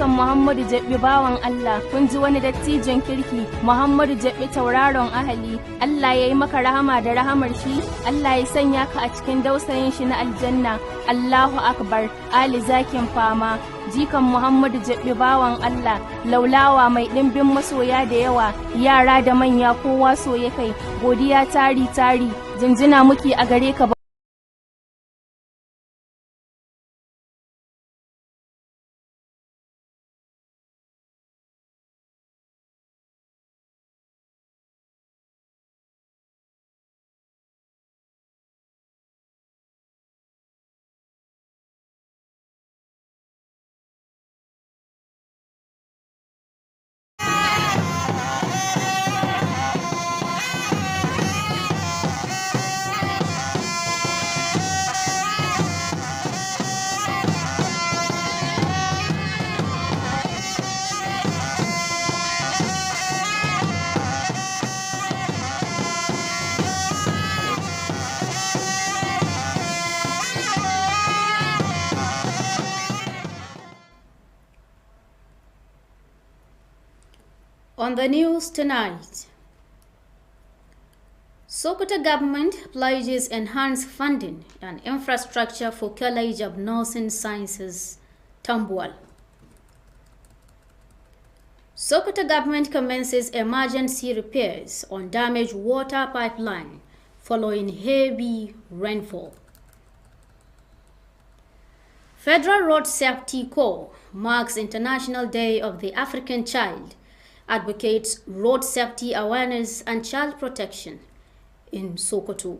jikan Muhammadu Jabbi bawan Allah, kun ji wani dattijon kirki, Muhammadu Jabbi tauraron ahali, Allah ya yi maka rahama da rahamar shi, Allah ya sanya ka a cikin dausayin shi na aljanna, Allahu Akbar, Ali zakin fama, jikan Muhammadu Jabbi bawan Allah, laulawa mai ɗimbin masoya da yawa, yara da manya kowa soye kai, godiya tari, jinjina muke a gare ka. On the news tonight, Sokoto government pledges enhanced funding and infrastructure for College of Nursing Sciences, Tambuwal. Sokoto government commences emergency repairs on damaged water pipeline following heavy rainfall. Federal Road Safety Corps marks International Day of the African Child, advocates road safety awareness and child protection in Sokoto.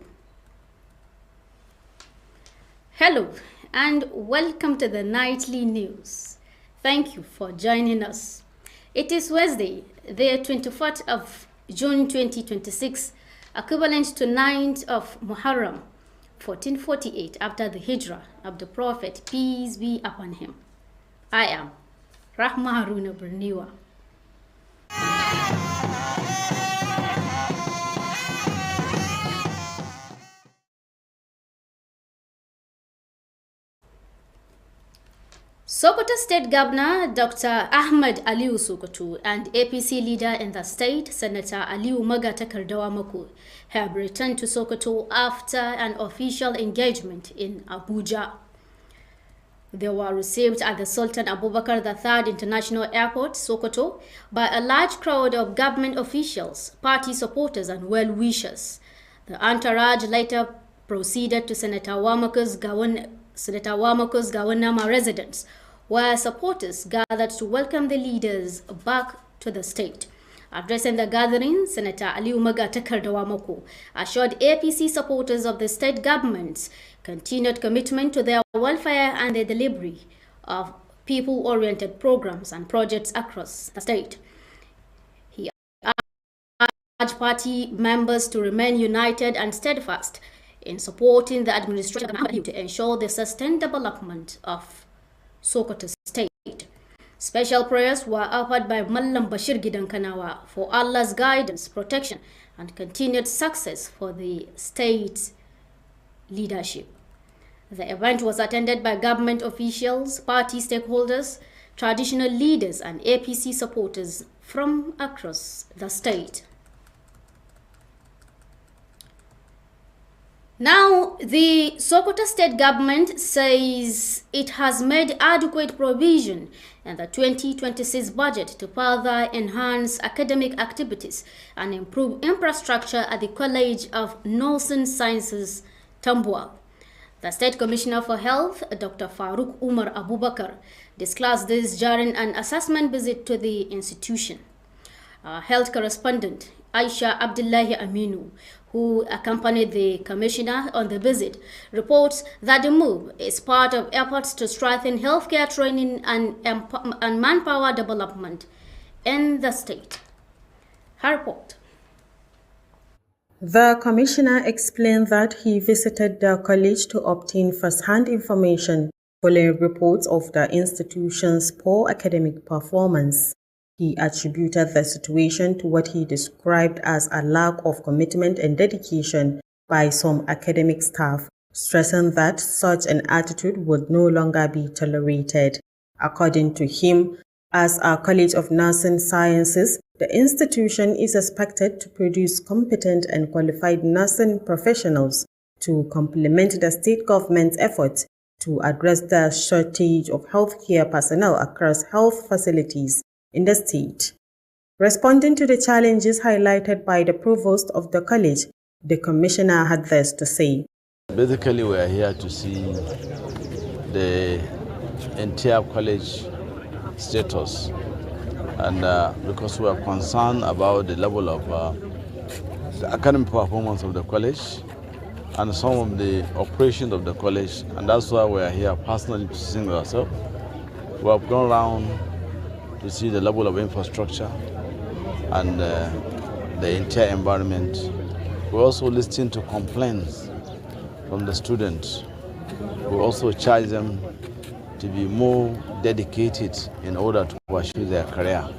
Hello and welcome to the nightly news. Thank you for joining us. It is Wednesday, the 24th of June 2026, equivalent to 9th of Muharram 1448 after the Hijrah of the Prophet, peace be upon him. I am Rahma Haruna Berniwa. Sokoto State Governor Dr. Ahmed Aliu Sokoto and APC leader in the state, Senator Aliu Magatakardawa Mako, have returned to Sokoto after an official engagement in Abuja. They were received at the Sultan Abubakar III International Airport, Sokoto, by a large crowd of government officials, party supporters, and well-wishers. The entourage later proceeded to Senator Wamako's Gawanama residence, where supporters gathered to welcome the leaders back to the state. Addressing the gathering, Senator Aliu Magatakardawa Mako assured APC supporters of the state government's continued commitment to their welfare and the delivery of people-oriented programs and projects across the state. He urged party members to remain united and steadfast in supporting the administration to ensure the sustained development of Sokoto State. Special prayers were offered by Mallam Bashir Gidan Kanawa for Allah's guidance, protection, and continued success for the state's leadership. The event was attended by government officials, party stakeholders, traditional leaders, and APC supporters from across the state. Now, the Sokoto State government says it has made adequate provision in the 2026 budget to further enhance academic activities and improve infrastructure at the College of Nursing Sciences, Tambuwal. The State Commissioner for Health, Dr. Faruk Umar Abubakar, disclosed this during an assessment visit to the institution. Our health correspondent, Aisha Abdullahi Aminu, who accompanied the commissioner on the visit, reports that the move is part of efforts to strengthen healthcare training and manpower development in the state. Her report. The commissioner explained that he visited the college to obtain first-hand information following reports of the institution's poor academic performance. He attributed the situation to what he described as a lack of commitment and dedication by some academic staff, stressing that such an attitude would no longer be tolerated. According to him, As a College of Nursing Sciences, the institution is expected to produce competent and qualified nursing professionals to complement the state government's efforts to address the shortage of healthcare personnel across health facilities in the state. Responding to the challenges highlighted by the provost of the college, the commissioner had this to say. Basically, we are here to see the entire college status, and because we are concerned about the level of the academic performance of the college and some of the operations of the college, and that's why we are here personally to see ourselves. We have gone around to see the level of infrastructure and the entire environment. We also listen to complaints from the students. We also charge them to be more dedicated in order to pursue their career.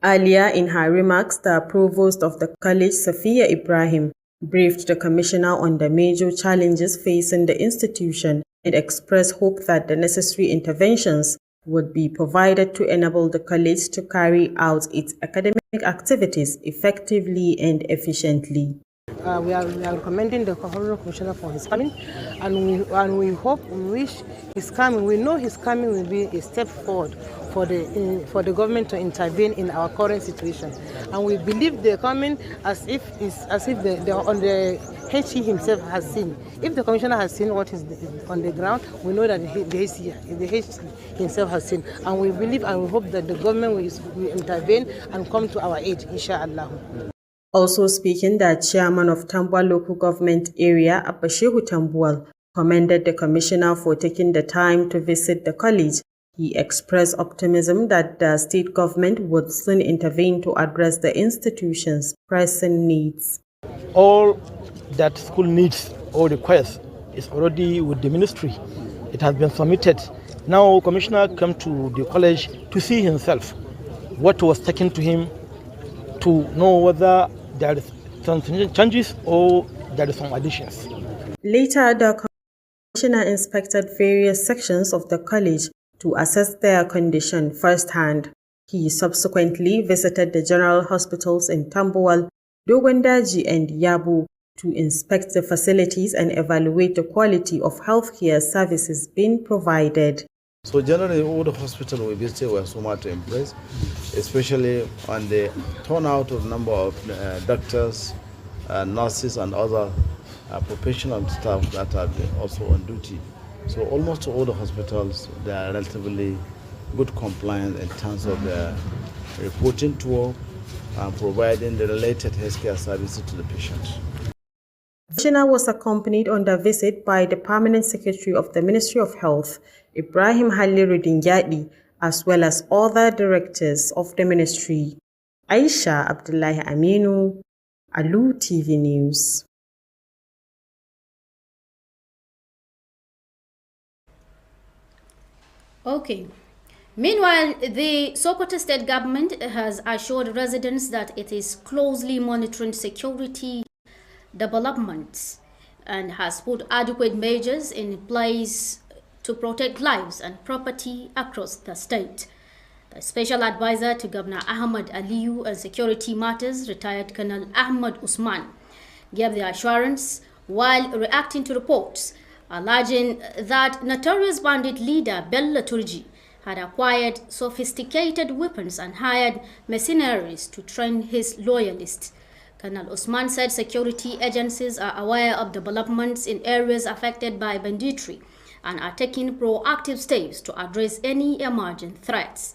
Earlier in her remarks, the provost of the college, Safiya Ibrahim, briefed the commissioner on the major challenges facing the institution and expressed hope that the necessary interventions would be provided to enable the college to carry out its academic activities effectively and efficiently. We are recommending the Honorable Commissioner for his coming, and we hope, we wish his coming. We know his coming will be a step forward for the government to intervene in our current situation, and we believe they're coming as if on the HE himself has seen. If the commissioner has seen what is on the ground, we know that the HE himself has seen, and we believe and we hope that the government will intervene and come to our aid, inshallah. Also speaking, the chairman of Tambuwal local government area, Abashehu Tambuwal, commended the commissioner for taking the time to visit the college. He expressed optimism that the state government would soon intervene to address the institution's pressing needs. All that school needs or requires is already with the ministry. It has been submitted. Now, commissioner came to the college to see himself what was taken to him, to know whether there is some changes or there is some additions. Later, the commissioner inspected various sections of the college to assess their condition firsthand. He subsequently visited the general hospitals in Tambuwal, Dogondaji and Yabo to inspect the facilities and evaluate the quality of healthcare services being provided. So generally, all the hospitals we visited were so much impressed, especially on the turnout of number of doctors, nurses, and other professional staff that are also on duty. So almost all the hospitals, they are relatively good compliance in terms of the reporting to work and providing the related healthcare services to the patient. The commissioner was accompanied on the visit by the Permanent Secretary of the Ministry of Health, Ibrahim Halliru Dingyadi, as well as other directors of the ministry. Aisha Abdullahi Aminu, Alu TV News. Okay. Meanwhile, the Sokoto state government has assured residents that it is closely monitoring security developments and has put adequate measures in place to protect lives and property across the state. The special advisor to Governor Ahmad Aliyu on security matters, retired Colonel Ahmad Usman, gave the assurance while reacting to reports alleging that notorious bandit leader Bello Turji had acquired sophisticated weapons and hired mercenaries to train his loyalists. Colonel Usman said security agencies are aware of developments in areas affected by banditry and are taking proactive steps to address any emerging threats.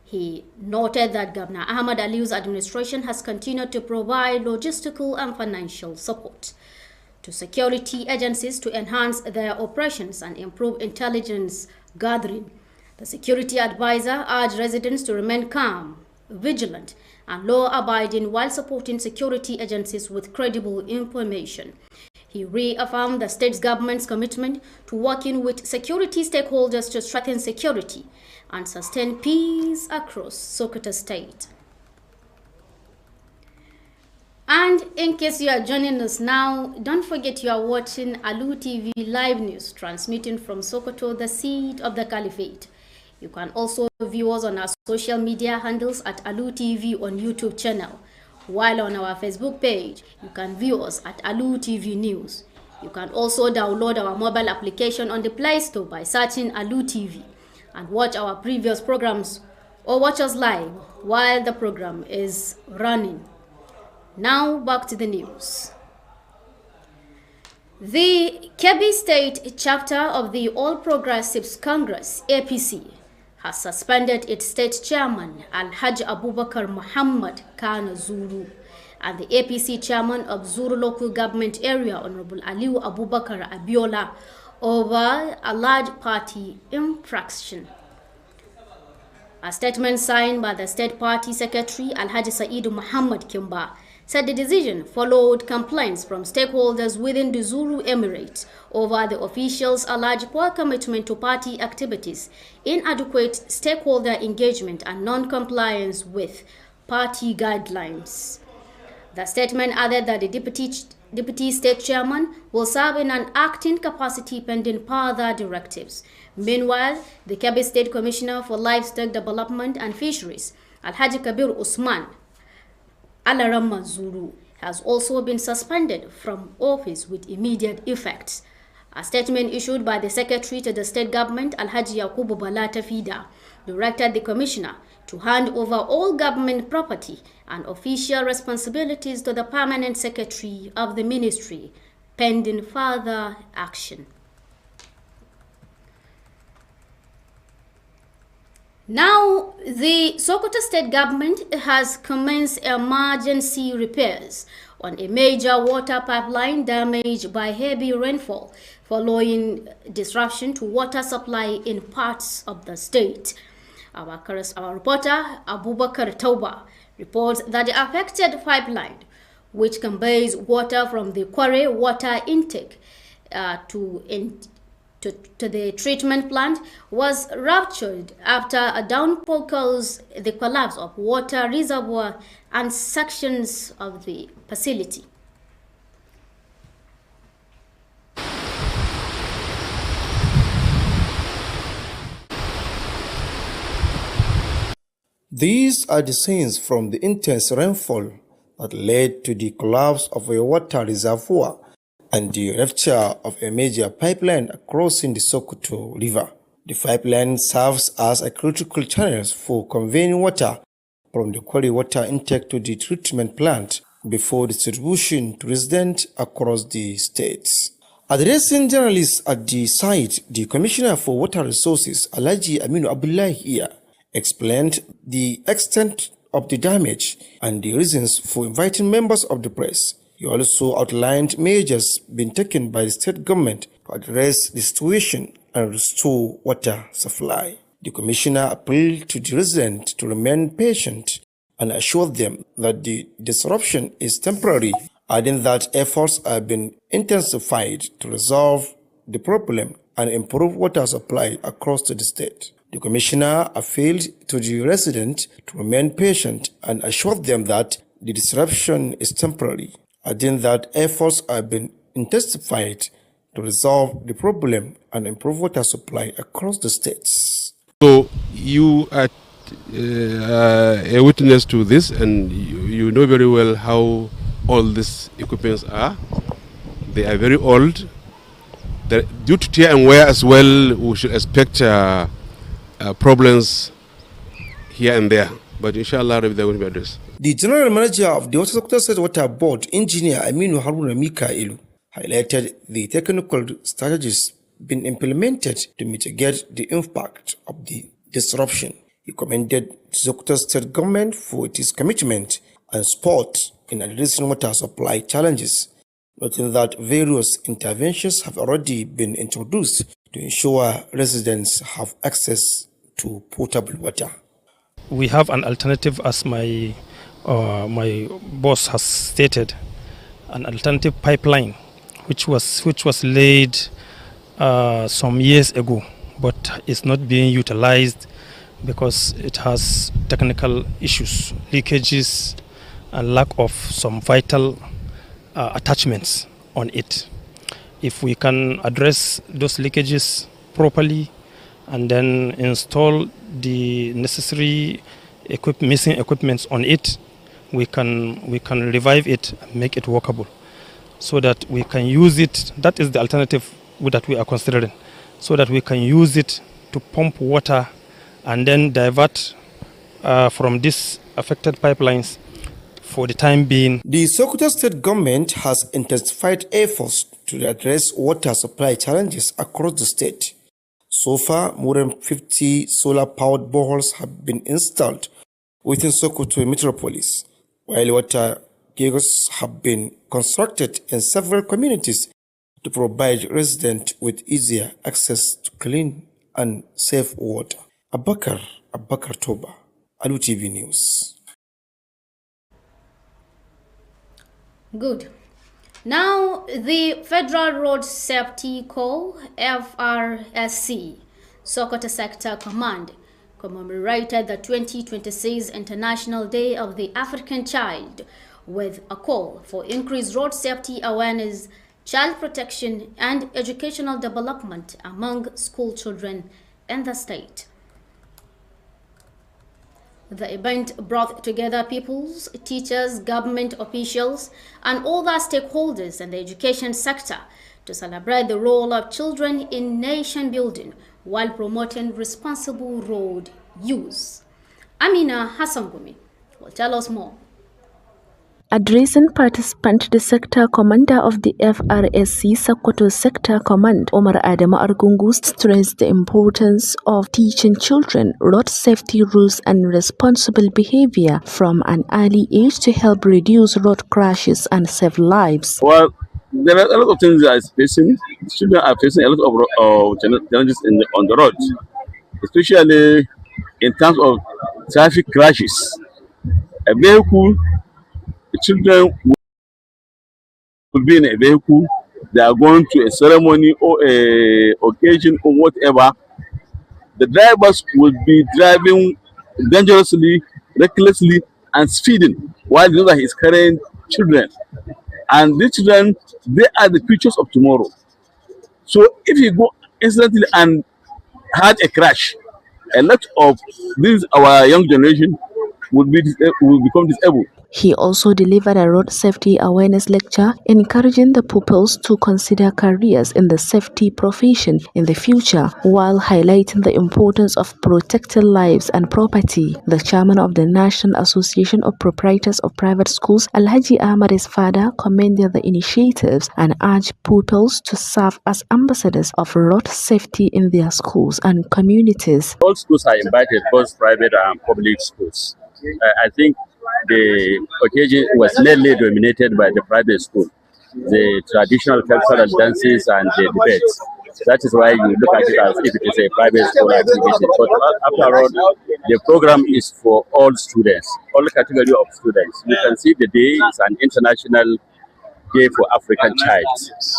He noted that Governor Ahmad Aliyu's administration has continued to provide logistical and financial support to security agencies to enhance their operations and improve intelligence gathering. The security advisor urged residents to remain calm, vigilant, and law-abiding while supporting security agencies with credible information. He reaffirmed the state's government's commitment to working with security stakeholders to strengthen security and sustain peace across Sokoto State. And in case you are joining us now, don't forget you are watching Alu TV live news transmitting from Sokoto, the seat of the Caliphate. You can also view us on our social media handles at Alu TV on YouTube channel, while on our Facebook page, you can view us at Alu TV News. You can also download our mobile application on the Play Store by searching Alu TV and watch our previous programs or watch us live while the program is running. Now back to the news. The Kebbi State chapter of the All Progressives Congress, APC, has suspended its state chairman, Alhaji Abubakar Muhammad Kana Zuru, and the APC chairman of Zuru local government area, Honorable Aliu Abubakar Abiola, over a large party infraction. A statement signed by the state party secretary, Alhaji Saidu Muhammad Kimba, said the decision followed complaints from stakeholders within the Zulu Emirate over the officials' alleged poor commitment to party activities, inadequate stakeholder engagement, and non-compliance with party guidelines. The statement added that the deputy state chairman will serve in an acting capacity pending further directives. Meanwhile, the Kebbi State Commissioner for Livestock Development and Fisheries, Alhaji Kabir Usman Alaramma Zuru, has also been suspended from office with immediate effect. A statement issued by the secretary to the state government, Alhaji Yakubu Balata Fida, directed the commissioner to hand over all government property and official responsibilities to the permanent secretary of the ministry, pending further action. Now, the Sokoto state government has commenced emergency repairs on a major water pipeline damaged by heavy rainfall following disruption to water supply in parts of the state. Our reporter, Abubakar Tauba, reports that the affected pipeline, which conveys water from the quarry water intake to the treatment plant, was ruptured after a downpour caused the collapse of water reservoir and sections of the facility. These are the scenes from the intense rainfall that led to the collapse of a water reservoir and the rupture of a major pipeline crossing the Sokoto River. The pipeline serves as a critical channel for conveying water from the quarry water intake to the treatment plant before distribution to residents across the states. Addressing journalists at the site, the Commissioner for Water Resources, Alhaji Aminu Abdullahi, explained the extent of the damage and the reasons for inviting members of the press. He also outlined measures being taken by the state government to address the situation and restore water supply. The commissioner appealed to the residents to remain patient and assured them that the disruption is temporary, adding that efforts have been intensified to resolve the problem and improve water supply across the state. The commissioner appealed to the residents to remain patient and assured them that the disruption is temporary, adding that efforts have been intensified to resolve the problem and improve water supply across the states. So you are a witness to this, and you know very well how old these equipments are. They are very old. Due to tear and wear as well, we should expect problems here and there, but inshallah they will be addressed. The General Manager of the Sokoto State Water Board, Engineer Aminu Haruna Mikailu, highlighted the technical strategies being implemented to mitigate the impact of the disruption. He commended the Sokoto State Government for its commitment and support in addressing water supply challenges, noting that various interventions have already been introduced to ensure residents have access to potable water. We have an alternative, as my boss has stated, an alternative pipeline which was laid some years ago, but it's not being utilized because it has technical issues, leakages, and lack of some vital attachments on it. If we can address those leakages properly and then install the necessary missing equipments on it, we can revive it and make it workable, so that we can use it. That is the alternative that we are considering, so that we can use it to pump water and then divert from these affected pipelines for the time being. The Sokoto state government has intensified efforts to address water supply challenges across the state. So far, more than 50 solar-powered boreholes have been installed within Sokoto metropolis, while water geysers have been constructed in several communities to provide residents with easier access to clean and safe water. Abakar Toba, Alu TV News. Good. Now, the Federal Road Safety Corps, FRSC, Sokoto Sector Command, commemorated the 2026 International Day of the African Child with a call for increased road safety awareness, child protection, and educational development among school children in the state. The event brought together pupils, teachers, government officials, and other stakeholders in the education sector to celebrate the role of children in nation building while promoting responsible road use. Amina Hassangumi will tell us more. Addressing participants, the sector commander of the FRSC Sokoto Sector Command, Omar Adama Argungu, stressed the importance of teaching children road safety rules and responsible behavior from an early age to help reduce road crashes and save lives. Well, there are a lot of things that are facing. Children are facing a lot of challenges on the road, especially in terms of traffic crashes. A vehicle, the children will be in a vehicle, they are going to a ceremony or a occasion or whatever. The drivers will be driving dangerously, recklessly, and speeding while the other is carrying children. And these children, they are the futures of tomorrow. So if you go instantly and had a crash, a lot of this our young generation will become disabled. He also delivered a road safety awareness lecture, encouraging the pupils to consider careers in the safety profession in the future, while highlighting the importance of protecting lives and property. The chairman of the National Association of Proprietors of Private Schools, Alhaji Ahmad's father, commended the initiatives and urged pupils to serve as ambassadors of road safety in their schools and communities. All schools are invited, both private and public schools. I think the occasion was mainly dominated by the private school, the traditional cultural dances and the debates. That is why you look at it as if it is a private school activity. But after all, the program is for all students, all category of students. You can see the day is an international day for African child.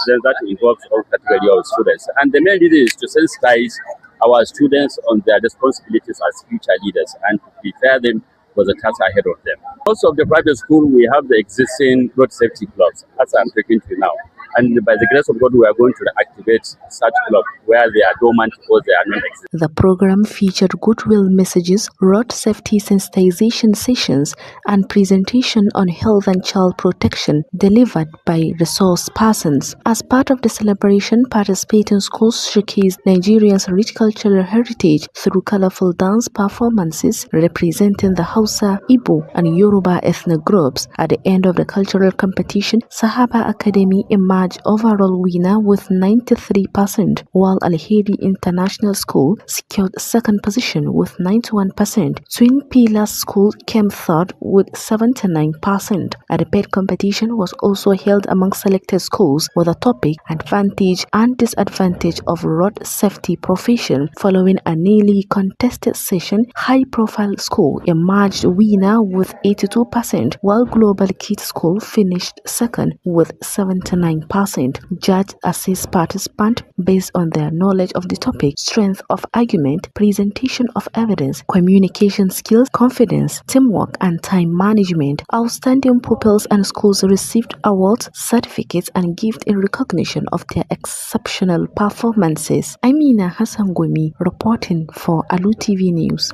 Then that involves all category of students. And the main reason is to sensitize our students on their responsibilities as future leaders and to prepare them for the task ahead of them. Also of the private school, we have the existing road safety clubs, as I'm talking to you now. And by the grace of God, we are going to activate such clubs where they are dormant or they are non-existent. The program featured goodwill messages, road safety sensitization sessions, and presentation on health and child protection delivered by resource persons. As part of the celebration, participating schools showcased Nigeria's rich cultural heritage through colorful dance performances representing the Hausa, Igbo, and Yoruba ethnic groups. At the end of the cultural competition, Sahaba Academy emerged overall winner with 93%, while Al-Hedi International School secured second position with 91%. Twin Pillars School came third with 79%. A debate competition was also held among selected schools with a topic advantage and disadvantage of road safety profession. Following a nearly contested session, High Profile School emerged winner with 82%, while Global Kids School finished second with 79%. 1%. Judge assess participant based on their knowledge of the topic, strength of argument, presentation of evidence, communication skills, confidence, teamwork, and time management. Outstanding pupils and schools received awards, certificates, and gifts in recognition of their exceptional performances. Amina Hassan Gomi reporting for Alu TV News.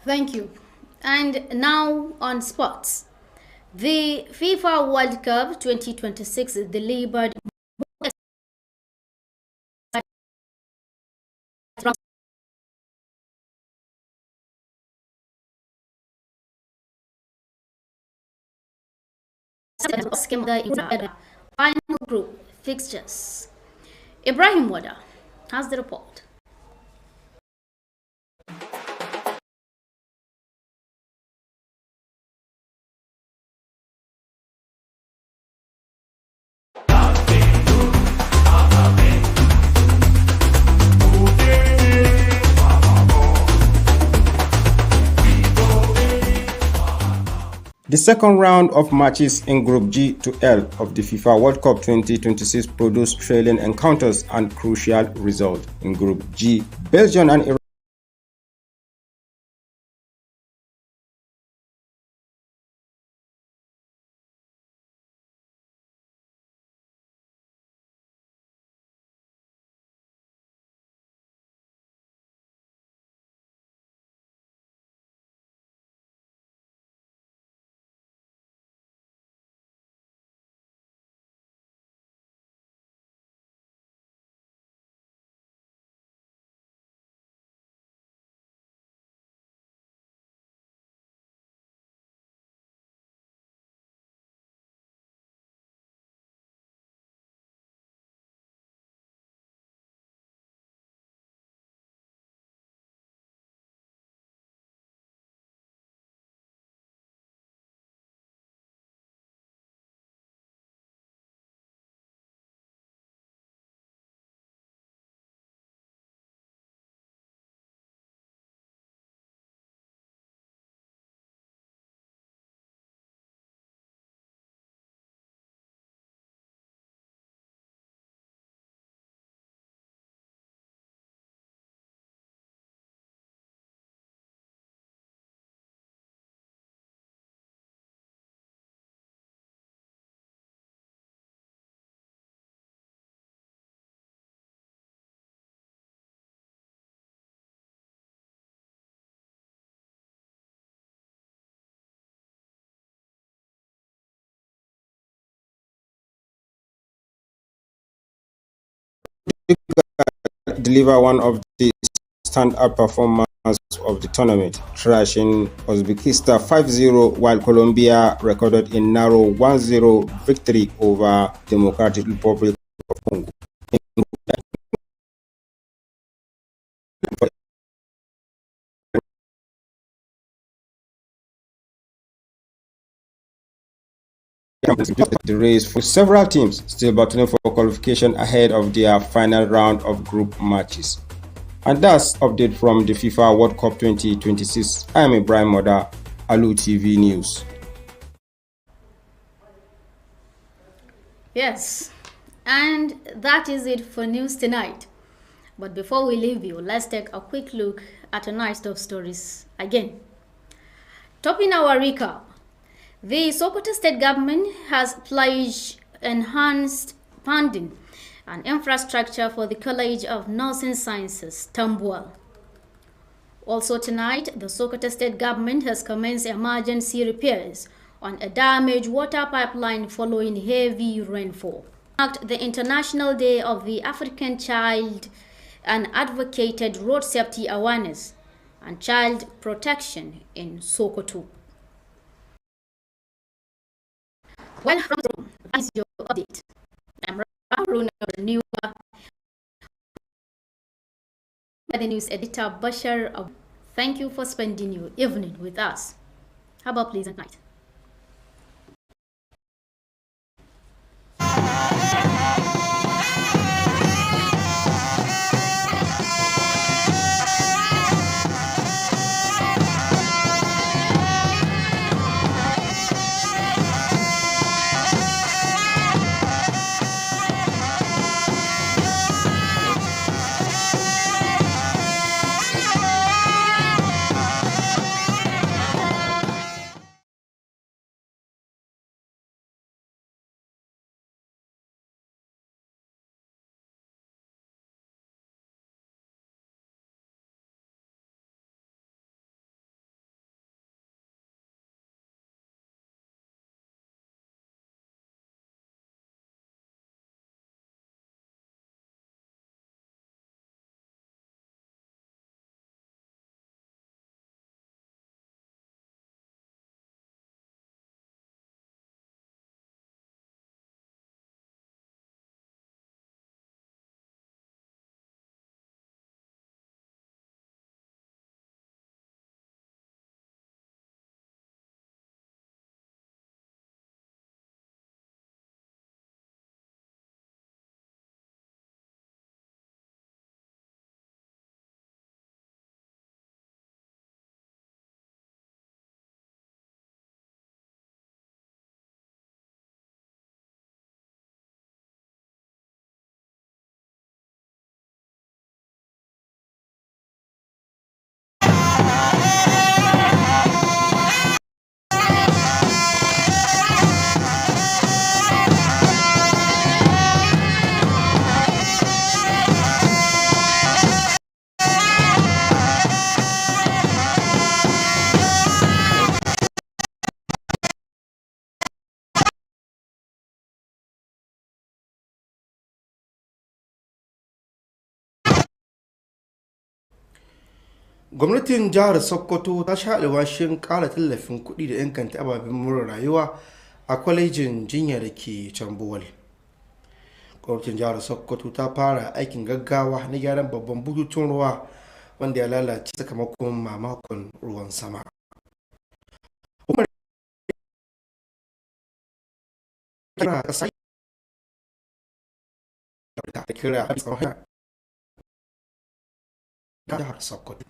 Thank you. And now on sports. The FIFA World Cup 2026 delivered the final group fixtures. Ibrahim Wada has the report. The second round of matches in Group G to L of the FIFA World Cup 2026 produced thrilling encounters and crucial results. In Group G, Belgium and Iran deliver one of the stand-up performers of the tournament, thrashing Uzbekistan 5-0, while Colombia recorded a narrow 1-0 victory over Democratic Republic of Congo. The race for several teams still battling for qualification ahead of their final round of group matches. And that's update from the FIFA World Cup 2026. I am Ibrahim Moda, Alu TV News. Yes, and that is it for news tonight. But before we leave you, let's take a quick look at tonight's top stories again. Topping our recap, the Sokoto State Government has pledged enhanced funding and infrastructure for the College of Nursing Sciences, Tambuwal. Also tonight, the Sokoto State Government has commenced emergency repairs on a damaged water pipeline following heavy rainfall. Marked the International Day of the African Child and advocated road safety awareness and child protection in Sokoto. Well, from Rome, that is your update. I'm Haruna Renewer, the news editor Bashar. Thank you for spending your evening with us. Have a pleasant night. Gwamnatin jihar Sokoto ta sha alwashin ƙara tallafin kuɗi da inganta ababen more rayuwa a kwalejin jinya da ke Tambuwal. Gwamnatin jihar Sokoto ta fara aikin gaggawa na gyaran babban bututun ruwa wanda ya lalace sakamakon mamakon ruwan sama. Jihar Sokoto.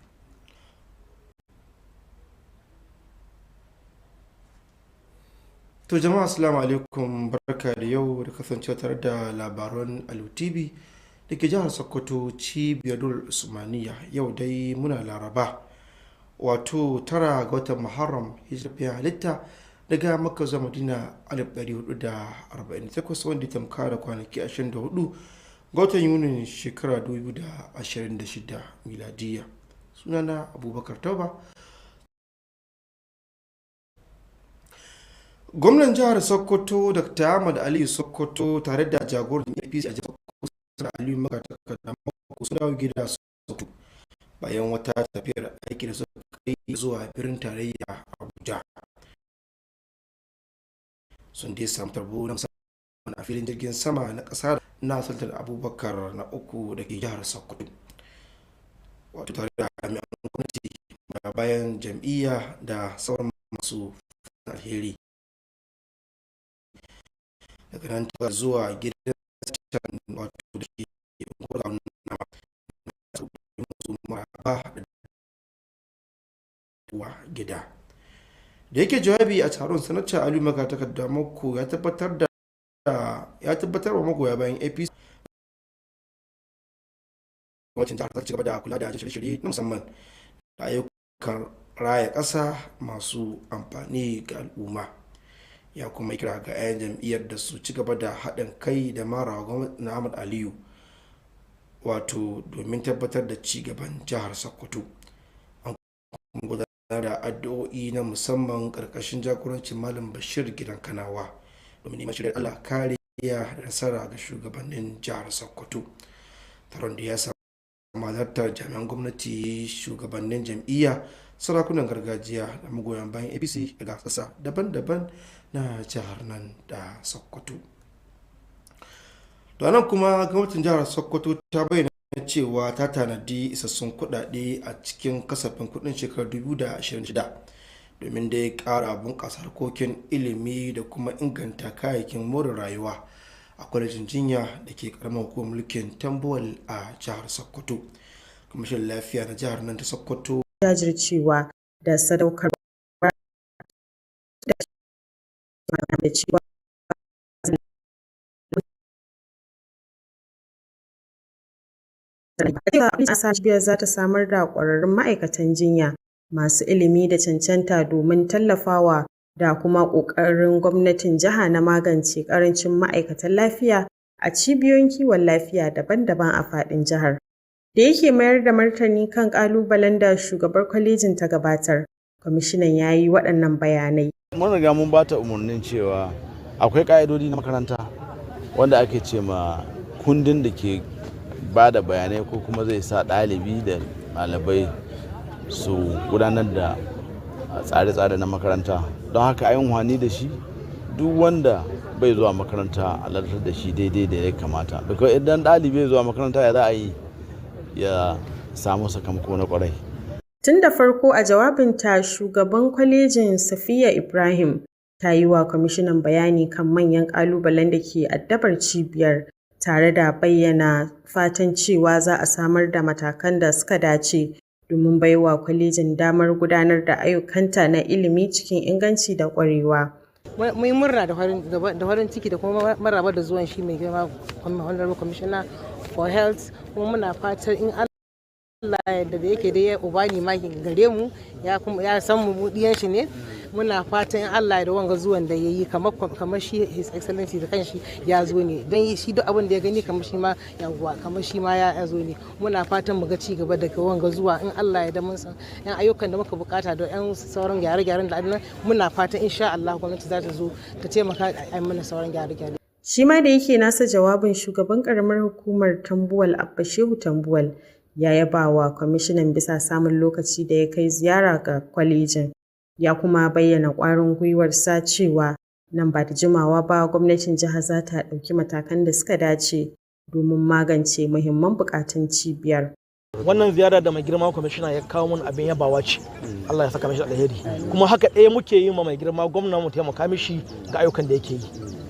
To jama'a assalamu alaikum, barka da yau da kasancewa tare da labaran Alu Tv da ke jihar Sokoto cibiyar Usmaniya. Yau dai muna Laraba, wato 9 ga watan Muharram hijira halitta daga Makka zuwa Madina 1448 wanda tamka da kwanaki 24 ga watan Yunin shekara 2026 miladiya. Sunana Abubakar Tauba. Gwamnan jihar Sokoto Dr. Ahmad Ali Sokoto tare da jagoran APC a jihar Sokoto Aliyu Magatakarda sun dawo gida Sokoto bayan wata tafiyar aiki da suka kai zuwa birnin tarayya Abuja. Sun dai samu tarbo na musamman a filin jirgin sama na ƙasa na Sultan Abubakar na 3 da ke jihar Sokoto, wato tare da jami'an gwamnati bayan jam'iyya da sauran masu alheri. Daga nan ta zuwa gidan wato da ke gwada na masu maraba da gida. Da yake jawabi a taron, sanata Aliyu Magatakarda Mako ya tabbatar wa magoya bayan APC wacin jihar ta ci gaba da kula da shirye-shirye na musamman da ayyukan raya ƙasa masu amfani ga al'umma. Ya kuma kira ga 'yan jam'iyyar da su ci gaba da haɗin kai da mara gwamnati na Ahmad Aliyu, wato domin tabbatar da ci gaban jihar Sokoto. An kuma gudanar da addu'o'i na musamman ƙarƙashin jagorancin Malam Bashir Gidan Kanawa domin neman shirin Allah kariya da nasara ga shugabannin jihar Sokoto. Taron da ya samu halartar jami'an gwamnati, shugabannin jam'iyya, sarakunan gargajiya da magoyan bayan APC daga sassa daban-daban na jihar nan da Sokoto. Da nan kuma gwamnatin jihar Sokoto ta bayyana cewa ta tanadi isassun kuɗaɗe a cikin kasafin kuɗin shekarar 2026 domin dai ƙara bunƙasa harkokin ilimi da kuma inganta kayayyakin more rayuwa a kwalejin jinya da ke karamar hukumar mulkin Tambuwal a jihar Sokoto. Kwamishin lafiya na jihar nan ta Sokoto jajircewa da sadaukar da cewa cibiyar za ta samar da ƙwararrun ma'aikatan jinya masu ilimi da cancanta domin tallafawa da kuma ƙoƙarin gwamnatin jiha na magance ƙarancin ma'aikatan lafiya a cibiyoyin kiwon lafiya daban-daban a faɗin jihar. Da yake mayar da martani kan ƙalubalen da shugabar kwalejin ta gabatar, kwamishinan ya yi waɗannan bayanai. Mun riga mun ba ta umarnin cewa akwai ƙa'idodi na makaranta wanda ake ce ma kundin da ke ba da bayanai ko kuma zai sa ɗalibi da ɗalibai su gudanar da tsare-tsare na makaranta. Don haka a yi amfani da shi, duk wanda bai zuwa makaranta a ladar da shi daidai da ya kamata. Because idan ɗalibi zuwa makaranta ya za a yi ya samu sakamako na kwarai. Tun da farko a jawabinta, shugaban kwalejin Safiya Ibrahim ta yi wa kwamishinan bayani kan manyan ƙalubalen da ke addabar cibiyar, tare da bayyana fatan cewa za a samar da matakan da suka dace domin baiwa kwalejin damar gudanar da ayyukanta na ilimi cikin inganci da ƙwarewa. Mun murna da farin ciki da kuma maraba da zuwan shi mai girma Honorable Commissioner for Health, kuma muna fatan in Allah yadda da yake da ya ubani ma gare mu ya san mu diyan shi ne, muna fatan in Allah da wanga zuwan da yayi kamar shi His Excellency da kanshi ya zo ne, dan shi duk abin da ya gani kamar shi ma ya zo ne. Muna fatan mu ga ci gaba daga wanga zuwa in Allah ya da mun san yan ayyukan da muka bukata da yan sauran gyare-gyaren da adana, muna fatan insha Allah gwamnati za ta zo ta taimaka a mana sauran gyare-gyare. Shi ma da yake nasa jawabin, shugaban karamar hukumar Tambuwal Abba Shehu Tambuwal ya yaba wa kwamishinan bisa samun lokaci da ya kai ziyara ga kwalejin, ya kuma bayyana ƙwarin gwiwarsa cewa nan ba da jimawa ba gwamnatin jihar za ta ɗauki matakan da suka dace domin magance muhimman buƙatun cibiyar. Wannan ziyara da mai girma kwamishina ya kawo mun abin yabawa ce. Allah ya saka mishi alheri. Kuma haka ɗaya muke yi ma mai girma gwamna mu taimaka mishi ga ayyukan da yake yi.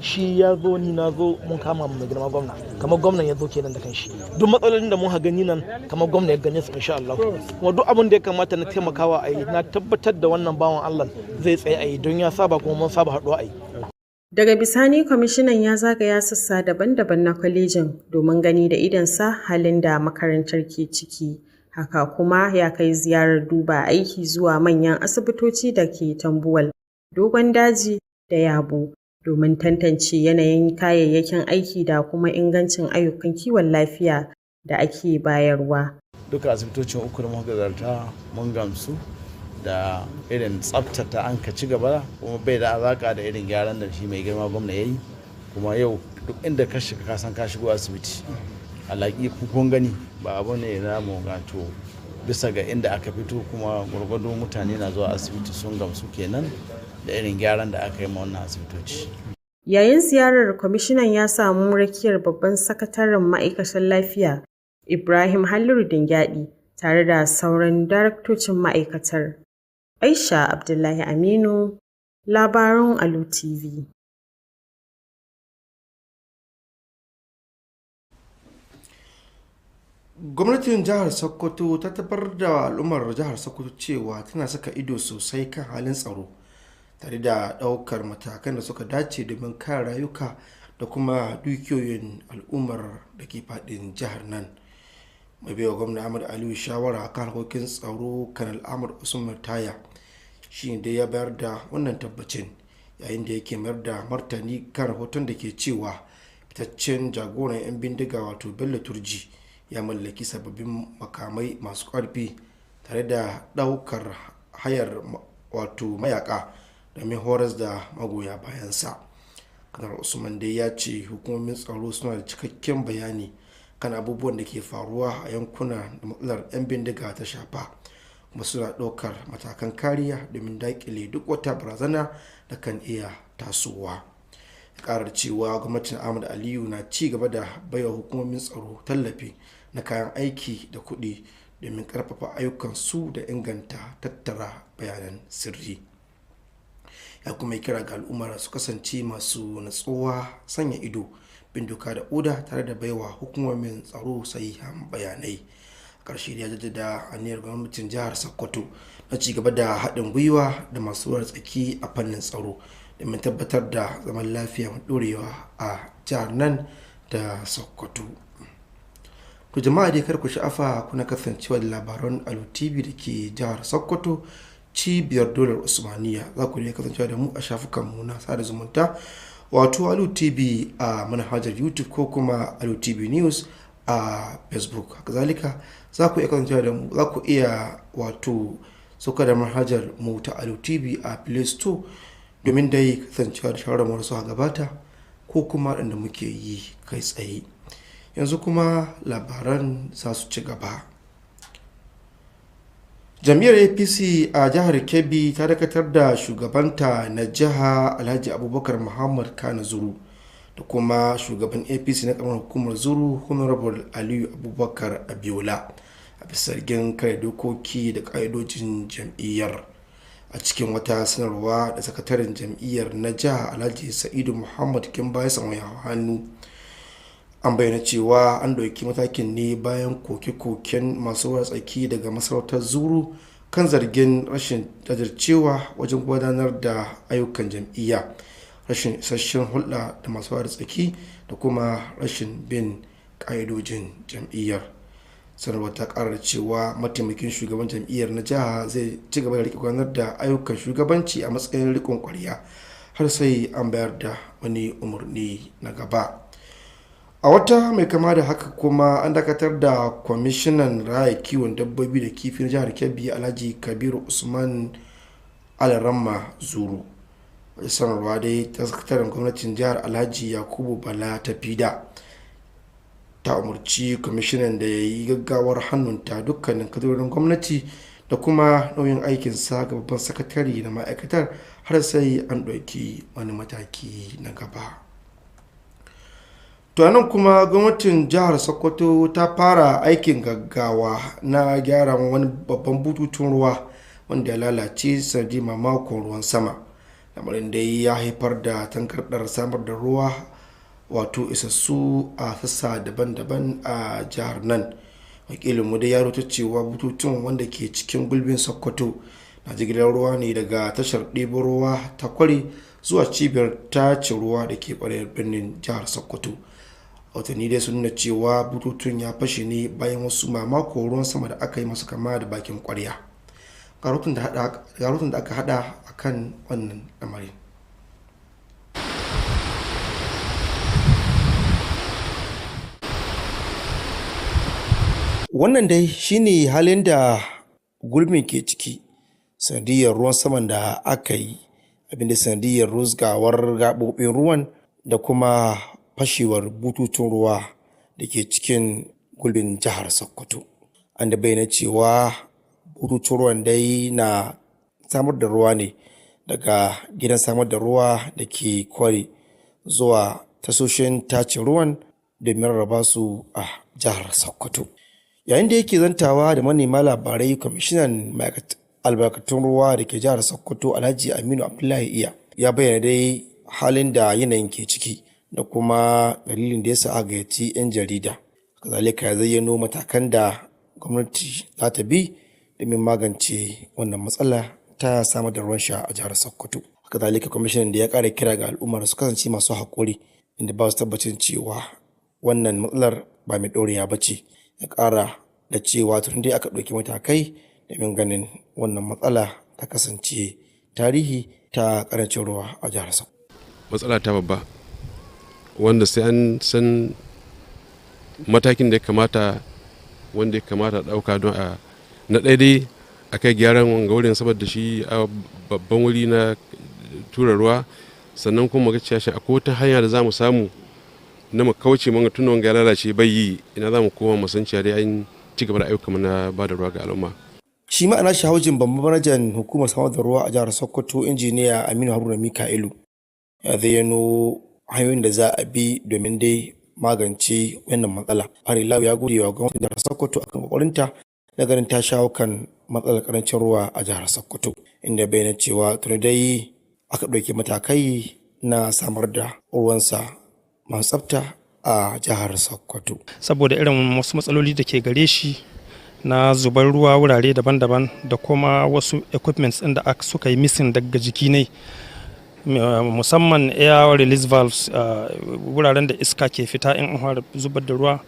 Shi ya zo ni na zo mun kama mai girma gwamna. Kamar gwamnan ya zo kenan da kanshi. Duk matsalolin da mun ha gani nan kamar gwamna ya gane su insha Allah. Kuma duk abin da ya kamata na taimakawa a yi na tabbatar da wannan bawan Allah zai tsaye a yi don ya saba kuma mun saba haɗuwa a yi. Daga bisani kwamishinan ya zagaya sassa daban-daban na kwalejin domin gani da idonsa halin da makarantar ke ciki. Haka kuma ya kai ziyarar duba aiki zuwa manyan asibitoci da ke Tambuwal, Dogon Daji da Yabo domin tantance yanayin kayayyakin aiki da kuma ingancin ayyukan kiwon lafiya da ake bayarwa. Duka asibitocin uku da muka zarta mun gamsu da irin tsabtata an ka ci gaba kuma bai da alaka da irin gyaran da shi mai girma gwamna ya yi, kuma yau duk inda ka shiga ka san ka shigo asibiti alaƙi kun gani ba abu ne na mu gato bisa ga inda aka fito, kuma gwargwado mutane na zuwa asibiti sun gamsu kenan da irin gyaran da aka yi ma wannan asibitoci. Yayin ziyarar kwamishinan ya samu rakiyar babban sakataren ma'aikatar lafiya Ibrahim Halliru Dingyadi tare da sauran daraktocin ma'aikatar. Aisha Abdullahi Aminu, labaran Alu TV. Gwamnatin jihar Sokoto ta tabbatar da al'ummar jihar Sokoto cewa tana saka ido sosai kan halin tsaro tare da ɗaukar matakan da suka dace domin kare rayuka da kuma dukiyoyin al'ummar da ke faɗin jihar nan. Mai baiwa gwamna Ahmad Aliyu shawara kan harkokin tsaro Kanal Ahmad Usman Taya shi ne ya bayar da wannan tabbacin yayin da yake mayar da martani kan rahoton da ke cewa fitaccen jagoran 'yan bindiga wato Bello Turji ya mallaki sababbin makamai masu ƙarfi tare da ɗaukar hayar wato mayaka domin horas da magoya bayansa. Kanar Usman dai ya ce hukumomin tsaro suna da cikakken bayani kan abubuwan da ke faruwa a yankuna da matsalar 'yan bindiga ta shafa, kuma suna ɗaukar matakan kariya domin daƙile duk wata barazana da kan iya tasowa. Ya ƙarar cewa gwamnatin Ahmad Aliyu na ci gaba da baiwa hukumomin tsaro tallafi na kayan aiki da kuɗi domin ƙarfafa ayyukansu da inganta tattara bayanan sirri. Ya kuma yi kira ga al'ummar su kasance masu natsuwa, sanya ido, bin doka da oda tare da baiwa hukumomin tsaro sahihan bayanai. Ƙarshe ya jaddada aniyar gwamnatin jihar Sokoto na ci gaba da haɗin gwiwa da masu ruwa tsaki a fannin tsaro domin tabbatar da zaman lafiya mai ɗorewa a jihar nan da Sokoto. To jama'a dai kar ku sha'afa kuna kasancewa da labaran Alu TV da ke jihar Sokoto cibiyar dolar Usmaniya. Za ku iya kasancewa da mu a shafukanmu na sada zumunta wato Alu TV a manhajar YouTube ko kuma Alu TV News a Facebook. Kazalika za ku iya kasancewa da mu, za ku iya wato sauka da manhajar mu ta Alu TV a Play Store domin dai kasancewa da shawarar wasu a gabata ko kuma waɗanda muke yi kai tsaye. Yanzu kuma labaran za su ci gaba. Jam'iyyar APC a jihar Kebbi ta dakatar da shugabanta na jiha Alhaji Abubakar Muhammad Kano Zuru da kuma shugaban APC na kamar hukumar Zuru Honorable Aliyu Abubakar Abiola a bisa zargin kare dokoki da ƙa'idojin jam'iyyar. A cikin wata sanarwa da sakataren jam'iyyar na jiha Alhaji Sa'idu Muhammad Kimba ya samu hannu, an bayyana cewa an ɗauki matakin ne bayan koke-koken masu ruwa tsaki daga masarautar Zuru kan zargin rashin jajircewa wajen gudanar da ayyukan jam'iyya, rashin isasshen hulɗa da masu ruwa tsaki da kuma rashin bin ƙa'idojin jam'iyyar. Sanarwar ta ƙara cewa mataimakin shugaban jam'iyyar na jiha zai ci gaba da riƙe gudanar da ayyukan shugabanci a matsayin riƙon ƙwarya har sai an bayar da wani umarni na gaba. A wata mai kama da haka kuma an dakatar da kwamishinan raya kiwon dabbobi da kifi na jihar Kebbi Alhaji Kabiru Usman Alaramma Zuru. Wata sanarwa dai ta sakataren gwamnatin jihar Alhaji Yakubu Bala ta fida ta umarci kwamishinan da ya yi gaggawar hannunta dukkanin kadarorin gwamnati da kuma nauyin aikinsa ga babban sakatare na ma'aikatar har sai an ɗauki wani mataki na gaba. To nan kuma gwamnatin jihar Sokoto ta fara aikin gaggawa na gyara wani babban bututun ruwa wanda ya lalace sanadi mamakon ruwan sama, lamarin da ya haifar da tankardar samar da ruwa wato isassu a sassa daban-daban a jihar nan. Wakilinmu da ya rota cewa bututun wanda ke cikin gulbin Sokoto na jigilar ruwa ne daga tashar ɗebo ruwa ta Kwari zuwa cibiyar tace ruwa da ke ƙwarewar birnin jihar Sokoto. Watanni dai sun nuna cewa bututun ya fashe ne bayan wasu mamako ruwan sama da aka yi masu kama da bakin ƙwarya. Ga rahoton da aka hada a kan wannan lamarin. Wannan dai shine halin da gulbin ke ciki sanadiyar ruwan saman da aka yi, abinda sanadiyar rusgawar gaɓoɓin ruwan da kuma fashewar bututun ruwa da ke cikin gulbin jihar Sokoto. An da bayyana cewa bututun ruwan dai na samar da ruwa ne daga gidan samar da ruwa da ke Kwari zuwa tasoshin tace ruwan domin rarraba su a jihar Sokoto. Yayin da yake zantawa da manema labarai, kwamishinan albarkatun ruwa da ke jihar Sokoto Alhaji Aminu Abdullahi Iya ya bayyana dai halin da yanayin ke ciki da kuma dalilin da ya sa a gayyaci 'yan jarida. Kazalika ya zayyano matakan da gwamnati za ta bi domin magance wannan matsala ta samar da ruwan sha a jihar Sokoto. Kazalika kwamishinan da ya ƙara kira ga al'ummar su kasance masu haƙuri, inda ba su tabbacin cewa wannan matsalar ba mai ɗorewa ba ce. Ya ƙara da cewa tun dai aka ɗauki matakai domin ganin wannan matsala ta kasance tarihi ta ƙarancin ruwa a jihar Sokoto. Matsala ta babba wanda sai an san matakin da ya kamata ɗauka don a na ɗaya dai a kai gyaran wanga wurin saboda shi a babban wuri na tura ruwa, sannan kuma ga cewa akwai wata hanya da za mu samu na mu kauce mun tun wanga ya lalace bai yi, ina za mu koma mu san cewa dai an ci gaba da ayyuka na ba da ruwa ga al'umma. Shi ma'ana shahujin babban manajan hukumar samar da ruwa a jihar Sokoto injiniya Aminu Haruna Mika'ilu ya zayyano hanyoyin da za a bi domin dai magance wannan matsala. Harilawu ya gode wa gwamnatin jihar Sokoto akan kokarinta na ganin ta shawo kan matsalar karancin ruwa a jihar Sokoto, inda bayyana cewa tuni dai aka ɗauki matakai na samar da ruwansa masu tsafta a jihar Sokoto. Saboda irin wasu matsaloli da ke gare shi na zubar ruwa wurare daban-daban da kuma wasu equipments ɗin da suka yi missing daga jiki ne, musamman air release valves, wuraren da iska ke fita in an fara zubar da ruwa.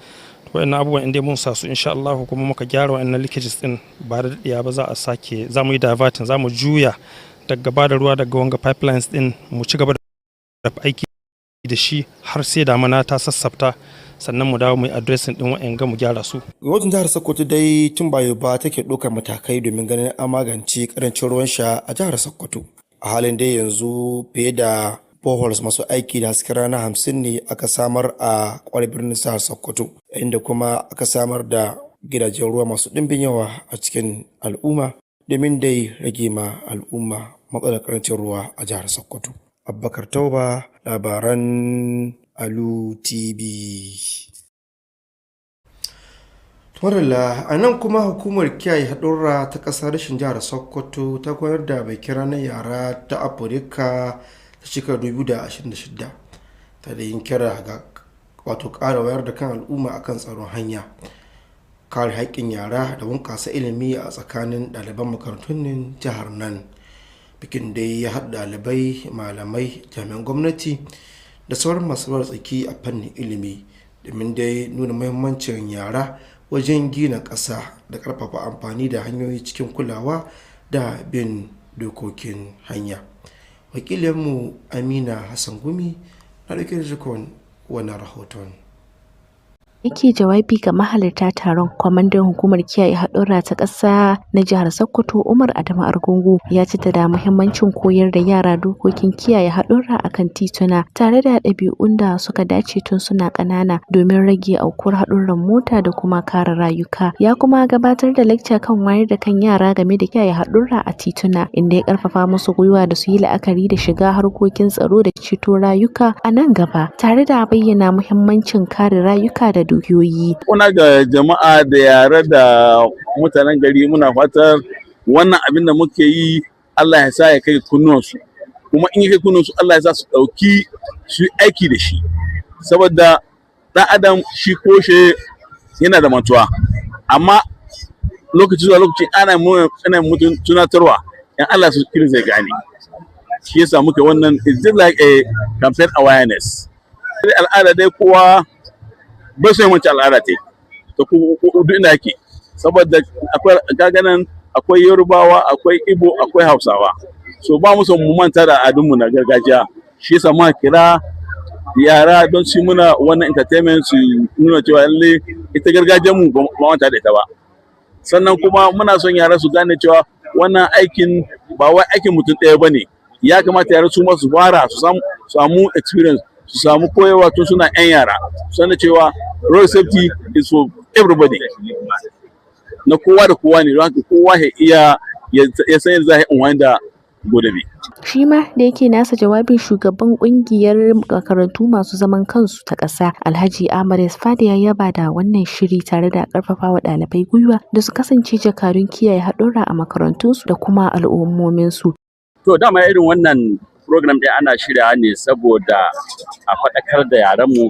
Waɗannan abubuwan inda mun sa su insha Allah kuma muka gyara waɗannan leakages din ba da daɗiya ba za mu yi diverting, za mu juya daga ba da ruwa daga wanga pipelines din mu ci gaba da aiki da shi har sai damana ta sassafta, sannan mu dawo mu yi addressing din waɗanda mu gyara su. Gwamnatin jihar Sokoto dai tun bayo ba take ɗaukar matakai domin ganin an magance karancin ruwan sha a jihar Sokoto. A halin dai yanzu fiye da boreholes masu aiki da hasken rana 50 ne aka samar a kwarar birnin jihar Sokoto, inda kuma aka samar da gidajen ruwa masu ɗimbin yawa a cikin al'umma domin dai rage ma al'umma matsalar karancin ruwa a jihar Sokoto. Abubakar Tauba, labaran Alu TV. Marilla, a nan kuma hukumar kiyaye haɗurra ta ƙasar rashin jihar Sokoto ta koyar da mai kira na yara ta Afirka ta shekarar 2026 ta da yin kira ga ƙara wayar da kan al'umma akan tsaron hanya, kare haƙƙin yara da bunƙasa ilimi a tsakanin ɗaliban makarantun jihar nan. Bikin dai ya haɗa ɗalibai, malamai, jami'an gwamnati da sauran masu ruwa tsaki a fannin ilimi domin dai nuna muhimmancin yara wajen gina ƙasa da ƙarfafa amfani da hanyoyi cikin kulawa da bin dokokin hanya. Wakilinmu Amina Hassan Gumi na ɗauke da jikon wannan rahoton. Yake jawabi ga mahalarta taron, kwamandan hukumar kiyaye haɗurra ta ƙasa na jihar Sokoto Umar Adamu Argungu ya jaddada muhimmancin koyar da yara dokokin kiyaye haɗurra akan tituna tare da ɗabi'un da suka dace tun suna ƙanana domin rage aukuwar haɗurran mota da kuma kare rayuka. Ya kuma gabatar da lecture kan wayar da kan yara game da kiyaye haɗurra a tituna, inda ya ƙarfafa musu gwiwa da su yi la'akari da shiga harkokin tsaro da ceto rayuka a nan gaba, tare da bayyana muhimmancin kare rayuka da dukiyoyi. Kuna ga jama'a da yare da mutanen gari, muna fatar wannan abin da muke yi Allah ya sa ya kai kunnuwansu, kuma in ya kai kunnuwansu Allah ya sa su ɗauki su aiki da shi, saboda ɗan adam shi koshe yana da mantuwa, amma lokaci zuwa lokaci ana mutum tunatarwa in Allah su kiri zai gane. Shi yasa muke wannan, it's just like a campaign awareness. Al'ada dai kowa bai so yawanci al'ada ta to duk inda yake, saboda akwai gaganan akwai Yorubawa, akwai Igbo, akwai Hausawa, so ba mu son mu manta da al'adunmu na gargajiya. Shi yasa muka kira yara don su muna wannan entertainment, su nuna cewa lalle ita gargajiyar mu ba manta da ita ba. Sannan kuma muna son yara su gane cewa wannan aikin ba wai aikin mutum ɗaya bane, ya kamata yara su ma su fara su samu experience, su samu koyarwa tun suna 'yan yara, sannan cewa road safety is for everybody, na kowa da kowa ne, don haka kowa ya iya ya san yadda za a yi unwani da godabe. Shi ma da yake nasa jawabin, shugaban kungiyar makarantu masu zaman kansu ta ƙasa Alhaji Ahmad Fadi ya yaba da wannan shiri tare da ƙarfafa wa ɗalibai gwiwa da su kasance jakadun kiyaye haɗurra a makarantunsu da kuma al'ummominsu. To dama irin wannan program ɗin ana shirya ne saboda a faɗakar da yaranmu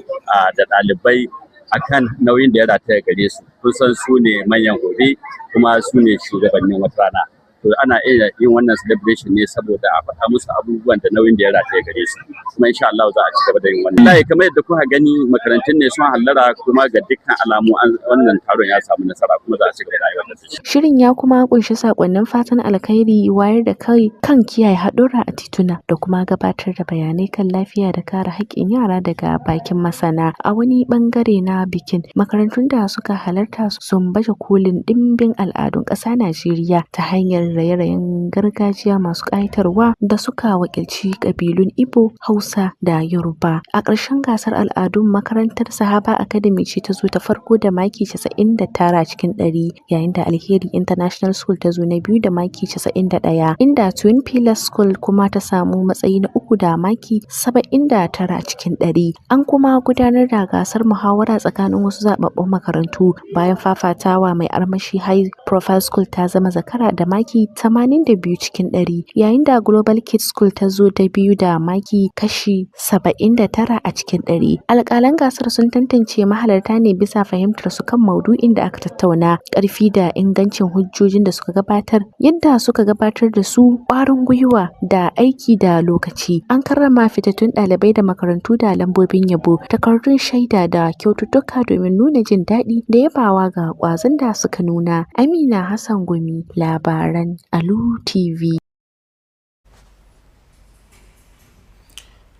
da ɗalibai akan nauyin da ya rataya gare su. Kun san su ne manyan gobe kuma su ne shugabannin wata rana. To ana iya yin wannan celebration ne saboda a faɗa musu abubuwan da nauyin da ya rataya gare su. Kuma insha Allah za a ci gaba da yin wannan. Wallahi kamar yadda kuka gani makarantun ne sun hallara, kuma ga dukkan alamu wannan taron ya samu nasara, kuma za a ci gaba da aiwatar da shi. Shirin ya kuma kunshi sakonnin fatan alkhairi, wayar da kai kan kiyaye haɗurra a tituna da kuma gabatar da bayanai kan lafiya da kare haƙƙin yara daga bakin masana. A wani bangare na bikin, makarantun da suka halarta sun baje kolin ɗimbin al'adun ƙasa Najeriya ta hanyar raye-rayen gargajiya masu ƙayatarwa da suka wakilci ƙabilun Igbo, Hausa da Yoruba. A ƙarshen gasar al'adun, makarantar Sahaba Academy ce ta zo ta farko da maki 99 cikin 100, yayin da Alheri International School ta zo na biyu da maki 91, inda Twin Pillars School kuma ta samu matsayi na uku da maki 79 cikin 100. An kuma gudanar da gasar muhawara tsakanin wasu zababbun makarantu bayan fafatawa mai armashi. High Profile School ta zama zakara da maki 82 cikin 100, yayin da Global Kids School ta zo ta biyu da maki kashi 79 a cikin 100. Alƙalan gasar sun tantance mahalarta ne bisa fahimtar su kan maudu'in da aka tattauna, ƙarfi da ingancin hujjojin da suka gabatar, yadda suka gabatar da su, ƙwarin gwiwa da aiki da lokaci. An karrama fitattun ɗalibai da makarantu da lambobin yabo, takardun shaida da kyaututtuka domin nuna jin daɗi da yabawa ga ƙwazon da suka nuna. Amina Hassan Gumi, labaran Alu TV.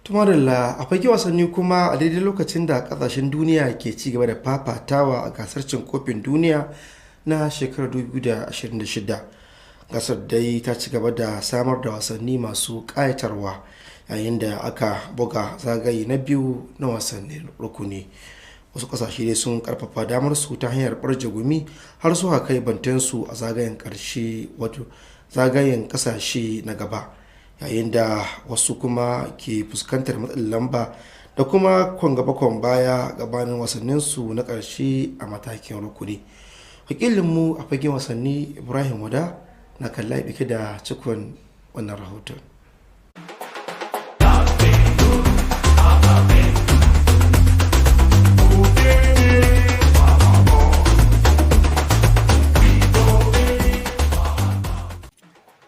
Tumarilla, a fage wasanni kuma, a daidai lokacin da kasashen duniya ke ci gaba da fafatawa a gasar cin kofin duniya na shekarar 2026, gasar dai ta ci gaba da samar da wasanni masu ƙayatarwa, yayin da aka buga zagaye na biyu na wasannin rukuni. Wasu kasashe dai sun karfafa damar su ta hanyar barje gumi har su kai bantansu a zagayen karshe, wato zagayen kasashe na gaba, yayin da wasu kuma ke fuskantar matsin lamba da kuma kwan gaba kwan baya gabanin wasanninsu na karshe a matakin rukuni. Wakilinmu a fagen wasanni Ibrahim Wada na kalla bike da cikon wannan rahoton.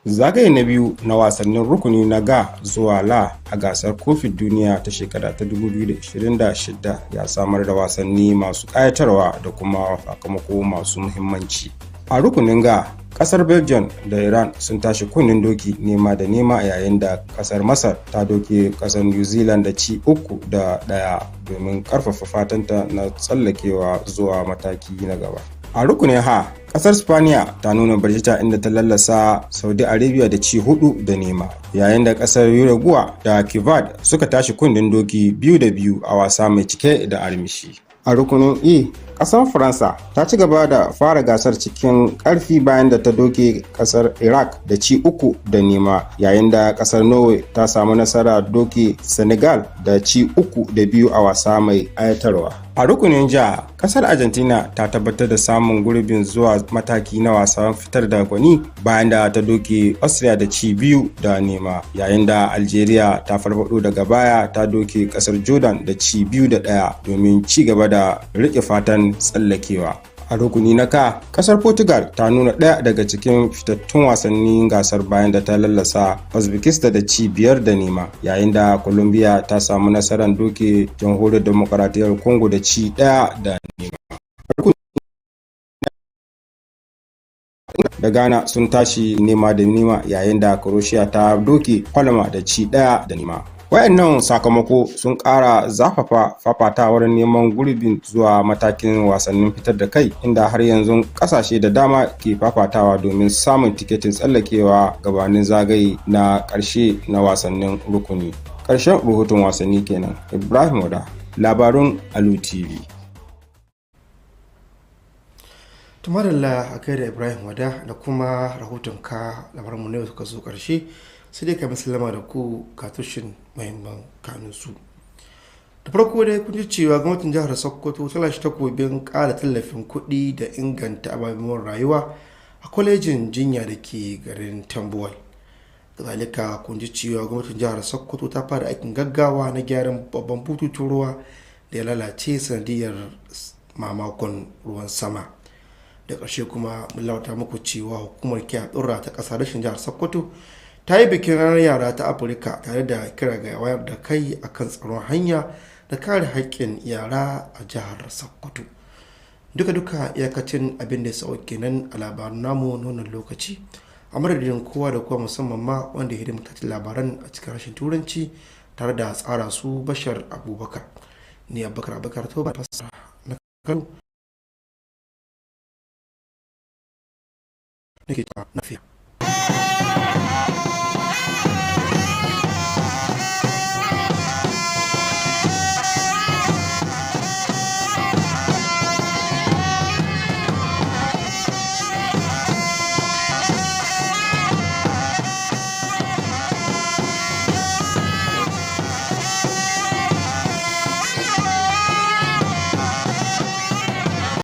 Zagaye na biyu na wasannin rukuni na ga zuwa la a gasar kofin duniya ta shekara ta 2026 ya samar da wasanni masu ƙayatarwa da kuma sakamako masu muhimmanci. A rukunin ga Kasar Belgium da Iran sun tashi kunnen doki nema da nema yayin da kasar Masar ta doke kasar New Zealand da ci 3-1 domin karfafa fatanta na tsallakewa zuwa mataki na gaba. A rukunin H, kasar Spaniya ta nuna barjita inda ta lallasa Saudi Arabia da ci 4-0, yayin da kasar Uruguay da Kivad suka tashi kunnen doki 2-2 a wasa mai cike da armishi. A rukunin E, kasar Faransa ta ci gaba da fara gasar cikin karfi bayan da ta doke kasar Iraq da ci 3-0, yayin da kasar Norway ta samu nasara doke Senegal da ci 3-2 a wasa mai ayatarwa. A rukunin J, kasar Argentina ta tabbatar da samun gurbin zuwa mataki na wasan fitar da gwani bayan da ta doke Austria da ci 2-0, yayin da Algeria ta farfado daga baya ta doke kasar Jordan da ci 2-1 domin ci gaba da rike fatan tsallakewa. A rukuni na K, kasar Portugal ta nuna ɗaya daga cikin fitattun wasannin gasar bayan da ta lallasa Uzbekistan da ci 5-0, yayin da Colombia ta samu nasarar doke jamhuriyar demokaradiyyar Congo da ci 1-0. Da Ghana sun tashi nema da nema, yayin da Croatia ta doke Panama da ci 1-0. Wayannan sakamako sun ƙara zafafa fafatawar neman gurbin zuwa matakin wasannin fitar da kai, inda har yanzu ƙasashe da dama ke fafatawa domin samun tiketin tsallakewa gabanin zagaye na ƙarshe na wasannin rukuni. Ƙarshen rahoton wasanni kenan. Ibrahim Wada, labarun Alu TV. Tumarilla a kai da Ibrahim Wada da kuma rahoton ka labaranmu ne suka zo ƙarshe. Sai dai ka sallama da ku ga tushen mahimman kanunsu. Da farko dai kun ji cewa gwamnatin jihar Sokoto ta lashe takobin ƙara tallafin kuɗi da inganta ababen rayuwa a kwalejin jinya da ke garin Tambuwal. Kazalika kun ji cewa gwamnatin jihar Sokoto ta fara aikin gaggawa na gyaran babban bututun ruwa da ya lalace sanadiyar mamakon ruwan sama. Da ƙarshe kuma mun lauta muku cewa hukumar kiyaye haɗurra ta ƙasa rashin jihar Sokoto ta yi bikin ranar yara ta Afirka tare da kira ga wayar da kai akan tsaron hanya da kare haƙƙin yara a jihar Sokoto. Duka iyakacin abin da ya sauke kenan a labaran namu na wannan lokaci. A madadin kowa da kowa musamman ma wanda ya hidimta labaran a cikin harshen Turanci tare da tsara su Bashar Abubakar. Ni Abubakar to ba fasara na Kano. Nake ta nafiya.